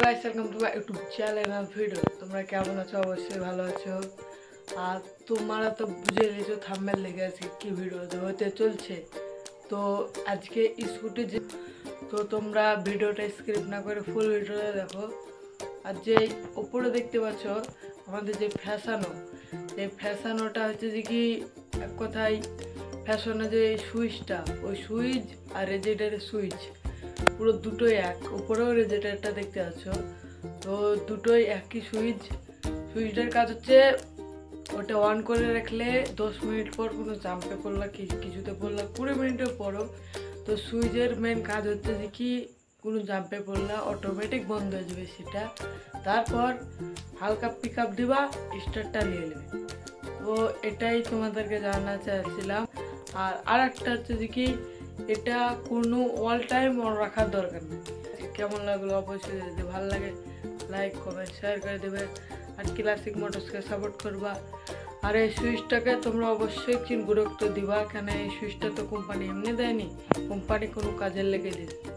Guys, welcome to my YouTube channel video. তোমরা কেমন আছো? অবশ্যই ভালো আছো। আর তোমরা তো বুঝে গেছো থাম্বনেল লেগে আছে কি ভিডিও হতে চলছে। তো আজকে স্কুটি যে, তো তোমরা ভিডিওটা স্কিপ না করে ফুল ভিডিওটা দেখো। আর যে উপরে দেখতে পাচ্ছ আমাদের যে ফ্যাশানো, এই ফ্যাশানোটা হচ্ছে যে কি এক কথায় ফ্যাশনের যে সুইচটা, ওই সুইচ আর রেজেটারের সুইচ পুরো দুটোই এক। উপরেও রেজেটারটা দেখতে পাচ্ছ, তো দুটোই একই সুইচটার কাজ হচ্ছে ওটা অন করে রাখলে 10 মিনিট পর কোনো জাম্পে পড়লা কিছুতে পড়লা 20 মিনিটে পড়ো, তো সুইচের মেন কাজ হচ্ছে যে কি কোনো জাম্পে পড়লা অটোমেটিক বন্ধ হয়ে যাবে সেটা। তারপর হালকা পিক আপ দিবা, স্টার্টটা নিয়ে নেবে। তো এটাই তোমাদেরকে জানাতে চাইছিলাম। আর একটা হচ্ছে যে কি এটা কোনো অল টাইম অন রাখার দরকার নেই। কেমন লাগলো অবশ্যই যদি ভালো লাগে লাইক কমেন্ট শেয়ার করে দেবে, আর ক্লাসিক মোটরসকে সাপোর্ট করবা। আর এই সুইচটাকে তোমরা অবশ্যই গুরুত্ব দিবা, কেন এই সুইচটা তো কোম্পানি এমনি দেয়নি, কোম্পানি কোনো কাজের লেগে দিচ্ছে।